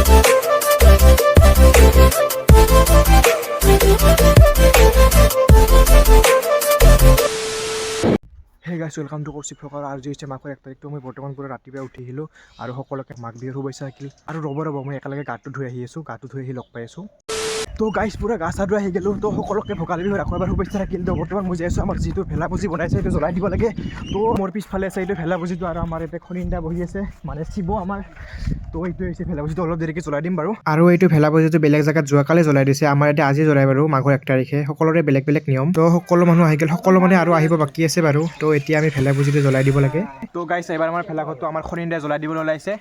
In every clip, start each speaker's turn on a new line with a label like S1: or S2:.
S1: হে গাইছ welcome to Kaushik ফ্লগাৰ। আজি হৈছে মাঘৰ 1 তাৰিখটো মই বৰ্তমান পুৰা ৰাতিপুৱা উঠি আহিলোঁ আৰু সকলোকে মাঘ বিহুৰ শুভেচ্ছা থাকিল। আৰু ৰ'ব মই একেলগে গাটো ধুই আহি আছোঁ, গাটো ধুই আহি লগ পাই আছোঁ। তো গাইছ পুৰা গা চা ধুই আহি গ'লোঁ। তো সকলোকে ভোগালী বিহুৰ আকৌ এবাৰ শুভেচ্ছা থাকিল। তো বৰ্তমান মই যাই আছোঁ আমাৰ যিটো ভেলাপুজি বনাইছে সেইটো জ্বলাই দিব লাগে। তো মোৰ পিছফালে আছে এইটো ভেলাপুজিটো আৰু আমাৰ ইয়াতে খৰিন্দা বহি আছে, মানে শিৱ আমাৰ। তো এইটো হৈছে ভেলাপুজিটো, অলপ দেৰিকৈ জ্বলাই দিম বাৰু। আৰু এইটো ভেলাপুজিটো বেলেগ জেগাত যোৱাকালি জ্বলাই দিছে, আমাৰ ইয়াতে আজি জ্বলাই বাৰু মাঘৰ 1 তাৰিখে। সকলোৰে বেলেগ বেলেগ নিয়ম। তো সকলো মানুহ আহি গ'ল, সকলো মানে আৰু আহিব বাকী আছে বাৰু। তো এতিয়া আমি ভেলাপুজিটো জ্বলাই দিব লাগে। তো গাইছ এবাৰ আমাৰ ভেলাঘৰটো আমাৰ খৰিন্দাই জ্বলাই দিবলৈ ওলাইছে।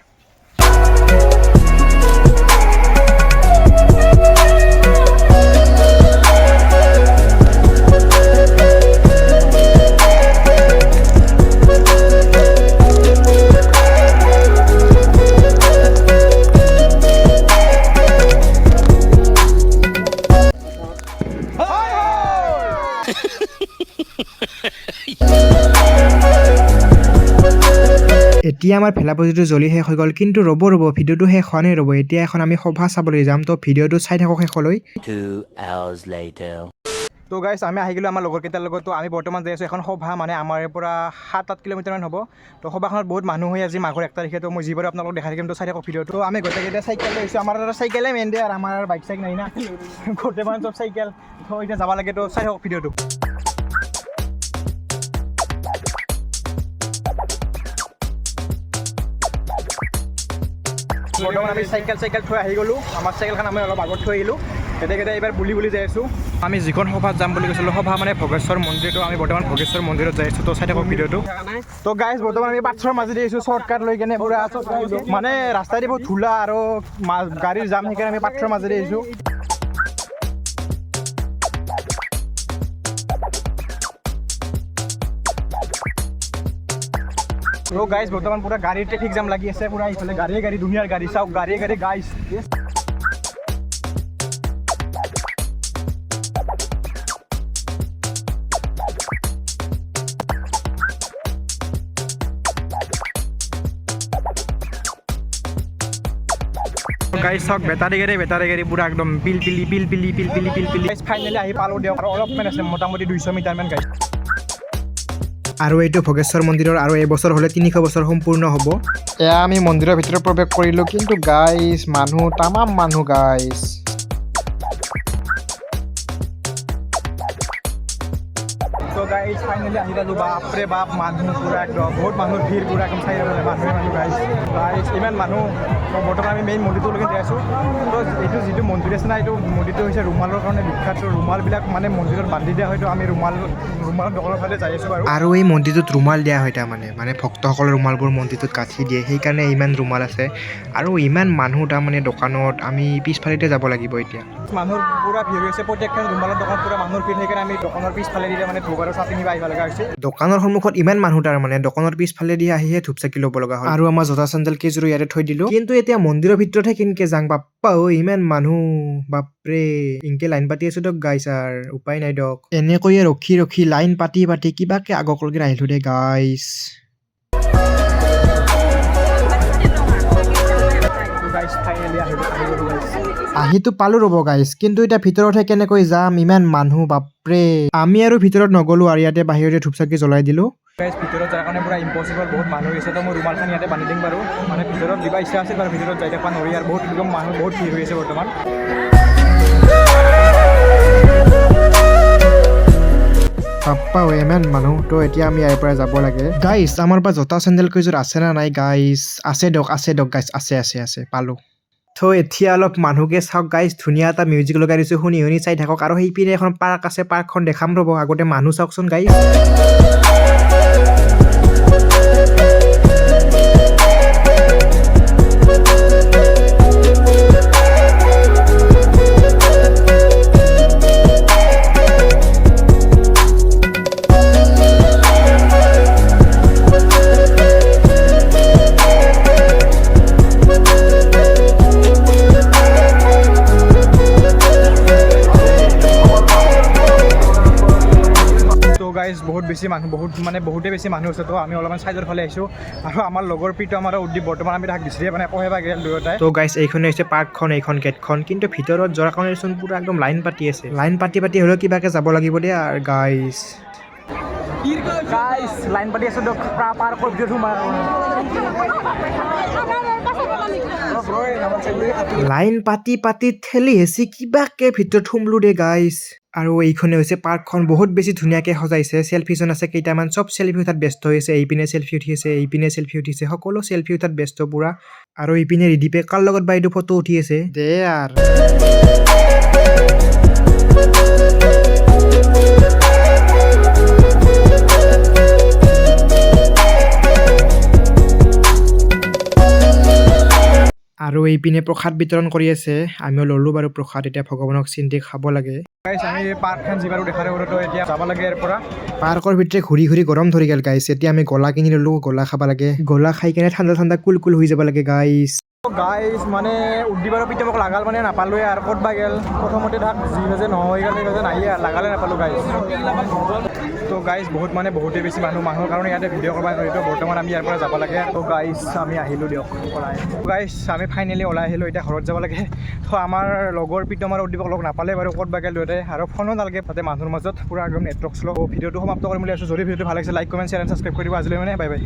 S1: এতিয়া আমাৰ ভেলাপুজিটো জ্বলি শেষ হৈ গ'ল, কিন্তু ৰ'ব ভিডিঅ'টো শেষ হোৱা নাই ৰ'ব। এতিয়া এখন আমি সভা চাবলৈ যাম, তো ভিডিঅ'টো চাই থাকক শেষলৈ।
S2: 2 hours later.
S1: তো গাইছ আমি আহি গ'লোঁ আমাৰ লগৰকেইটাৰ লগত। তো আমি বৰ্তমান যাই আছোঁ এখন সভা, মানে আমাৰ পৰা 7-8 কিলোমিটাৰমান হ'ব। তো সভাখনত বহুত মানুহ হৈ আজি মাঘৰ 1 তাৰিখে। তো মই যিবাৰ আপোনালোকক দেখাই থাকিম, তো চাই থাকক ভিডিঅ'টো। তো আমি গোটেইকেইটা চাইকেল লৈছোঁ, আমাৰ চাইকেলে মেইন দিয়ে আৰু আমাৰ বাইক চাইক নাই না, গোটেই মানে চব চাইকেল। তো এতিয়া যাব লাগে, তো চাই থাকক ভিডিঅ'টো। বৰ্তমান আমি চাইকেল থৈ আহি গ'লোঁ। আমাৰ চাইকেলখন আমি অলপ আগত থৈ আহিলোঁ। কেতিয়া এইবাৰ বুলি যাই আছোঁ। আমি যিখন সভাত যাম বুলি কৈছিলোঁ, সভা মানে ভোগেশ্বৰ মন্দিৰটো, আমি বৰ্তমান ভোগেশ্বৰ মন্দিৰত যাই আছোঁ। তো চাই থাকক ভিডিঅ'টো। তো গাইছ বৰ্তমান আমি পাথৰৰ মাজেদি আহিছোঁ, শ্বৰ্টকাট লৈ কেনে পুৰা, মানে ৰাস্তাদি বহুত ধূলা আৰু গাড়ীৰ জাম, সেইকাৰণে আমি পাথৰৰ মাজেদি আহিছোঁ। তো গাইছ বৰ্তমান পুৰা গাড়ীৰ ট্ৰেফিক জাম লাগি আছে, পুৰা ইফালে গাড়ী দুনিয়াৰ গাড়ী, চাওক গাড়ী গাইছ। গাইছ চাওক বেটাৰী গাড়ী পুৰা একদম পিলপিলি। ফাইনেলি আহি পালোঁ দিয়ক, আৰু অলপমান আছে, মোটামুটি 200 মিটাৰমান গাইছ। আৰু এইটো ভোগেশ্বৰ মন্দিৰৰ আৰু এবছৰ হ'লে 300 বছৰ সম্পূৰ্ণ হ'ব। এয়া আমি মন্দিৰৰ ভিতৰত প্ৰৱেশ কৰিলোঁ, কিন্তু গাইছ মানুহ তামাম মানুহ গাইছ। তো গাইছ ফাইনেলি আহি পালোঁ। বাপৰে বাপ, মানুহ পুৰা একদম বহুত মানুহৰ ভিৰ, পুৰা একদম চাই মানুহ গাইছ। ইমান মানুহ। বৰ্তমান আমি মেইন মন্দিৰটোলৈকে যাই আছোঁ। তো এইটো যিটো মন্দিৰ আছে না, এইটো মন্দিৰটো হৈছে ৰুমালৰ কাৰণে বিখ্যাত। ৰুমালবিলাক মানে মন্দিৰত বান্ধি দিয়া হয়তো, আমি ৰুমালৰ দোকানৰ ফালে যাই আছোঁ বাৰু। আৰু এই মন্দিৰটোত ৰুমাল দিয়া হয়, তাৰমানে ভক্তসকলৰ ৰুমালবোৰ মন্দিৰটোত গাঁঠি দিয়ে, সেইকাৰণে ইমান ৰুমাল আছে। আৰু ইমান মানুহ তাৰমানে দোকানত, আমি পিছফালেতে যাব লাগিব এতিয়া। মানুহৰ পুৰা ভিৰ হৈছে, প্ৰত্যেকখন ৰুমালৰ দোকানত পুৰা মানুহৰ ভিৰ, সেইকাৰণে আমি দোকানৰ পিছফালে দিলে মানে ধূপ আৰু চাকি নিব আহিব লগা হৈছে। দোকানৰ সন্মুখত ইমান মানুহ, তাৰমানে দোকানৰ পিছফালে দি আহিহে ধূপ চাকি ল'ব লগা হয়। আৰু আমাৰ জোতা চেণ্ডেল কেইযোৰো ইয়াতে থৈ দিলোঁ। কিন্তু এতিয়া মন্দিৰৰ ভিতৰতহে কেনেকে যাং বাপ্পা ঐ, ইমান মানুহ বাপৰে। ইনকে লাইন পাতি আছোঁ দিয়ক গাইছ, আৰু উপায় নাই দিয়ক। এনেকৈয়ে ৰখি লাইন পাতি কিবাকে আগকলৈকে আহিলোঁ দে গাইছ। আহিতো পালোঁ ৰ'ব গাইছ, কিন্তু এতিয়া ভিতৰতহে কেনেকৈ যাম, ইমান মানুহ বাপৰে। আমি আৰু ভিতৰত নগ'লোঁ, আৰু ইয়াতে বাহিৰতে ধূপ চাকি জ্বলাই দিলোঁ। গাইছ ভিতৰত যাৰ কাৰণে পুৰা ইম্পচিবল, বহুত মানুহ হৈছে। তো মই ৰুমালখন ইয়াতে বান্ধি দিম বাৰু, মানে ভিতৰত দিবা ইচ্ছা আছিল বাৰু, ভিতৰত যাই থাকিব নোৱাৰি, আৰু বহুত একদম মানুহ বহুত ভিৰ হৈ আছে বৰ্তমান। বাপ্পা ইমান মানুহ। তো এতিয়া আমি ইয়াৰ পৰা যাব লাগে গাইছ। আমাৰ পৰা জোতা চেণ্ডেল কেইযোৰ আছে না নাই গাইছ? আছে দিয়ক গাইছ, আছে পালোঁ। তো এতিয়া অলপ মানুহকে চাওক গাইছ, ধুনীয়া এটা মিউজিক লগাই দিছোঁ, শুনি চাই থাকক। আৰু সেইপিনে এখন পাৰ্ক আছে, পাৰ্কখন দেখাম ৰ'ব, আগতে মানুহ চাওকচোন গাইছ। বহুত বেছি মানুহ বহুতে বেছি মানুহ আছে তো আমি অলপমান চাইডৰ ফালে আহিছোঁ আৰু আমাৰ লগৰ প্ৰীতম আৰু উদ্দীপ বৰ্তমান আমি তাক বিচাৰিয়ে মানে কহে বা গেল দুয়োটাই তো গাইছ এইখনে হৈছে পাৰ্কখন এইখন গেটখন কিন্তু ভিতৰত যোৱাৰ কাৰণে চোন পুৰা একদম লাইন পাতি আছে লাইন পাতি হ'লেও কিবাকে যাব লাগিব দেই আৰু গাইছ লাইন পাতি আছোঁ দিয়ক পাৰ্কৰ ভিতৰত সোমাই লাইন পাতি ঠেলি হেঁচি কিবাকে ভিতৰত সোমলো দে গাইছ আৰু এইখনে হৈছে পাৰ্কখন বহুত বেছি ধুনীয়াকৈ সজাইছে চেল্ফি জন আছে কেইটামান চব চেল্ফি উঠাত ব্যস্ত হৈছে এইপিনে চেল্ফি উঠিছে এইপিনে চেল্ফি উঠিছে সকলো চেল্ফি উঠাত ব্যস্ত পুৰা আৰু এইপিনে ৰিদীপে কাৰ লগত বাইদেউ ফটো উঠি আছে দে আৰু আৰু এইপিনে প্ৰসাদ বিতৰণ কৰি আছে আমিও ল'লোঁ বাৰু প্ৰসাদ এতিয়া ভগৱানক চিন্তি খাব লাগে গাইছ আমি পাৰ্কখন যিবাৰো দেখাৰ তো এতিয়া যাব লাগে ইয়াৰ পৰা পাৰ্কৰ ভিতৰে ঘূৰি গৰম ধৰি গ'ল গাইছ এতিয়া আমি গলা কিনি ল'লোঁ গলা খাব লাগে গলা খাই কেনে ঠাণ্ডা কুল হৈ যাব লাগে গাইছ মানে উদ্দীপ আৰু প্ৰীতমক লাগাল মানে নাপালোৱে আৰু ক'ত বা গেল প্ৰথমতে থাক যি বাজে নহয় গ'ল সেইবাজে নাহিয়ে লাগালে নাপালোঁ গাইছ তো গাইছ বহুতে বেছি মানুহৰ কাৰণে ইয়াতে ভিডিঅ' কৰিব নোৱাৰি তো বৰ্তমান আমি ইয়াৰ পৰা যাব লাগে তো গাইছ আমি আহিলোঁ দিয়ক গাইছ আমি ফাইনেলি ওলাই আহিলোঁ এতিয়া ঘৰত যাব লাগে তো আমাৰ লগৰ প্ৰীতম আৰু উদ্দীপক লগ নাপালে বাৰু ক'ত বা গেল দুয়োটাই আৰু ফোনো নালাগে তাতে মানুহৰ মাজত পুৰা একদম নেটৱৰ্ক শ্ল' ভিডিঅ'টো সমাপ্ত কৰিম বুলি আছোঁ যদি ভিডিঅ'টো ভাল লাগিছে like comment share and subscribe কৰিব আজিলৈ মানে বাই বাই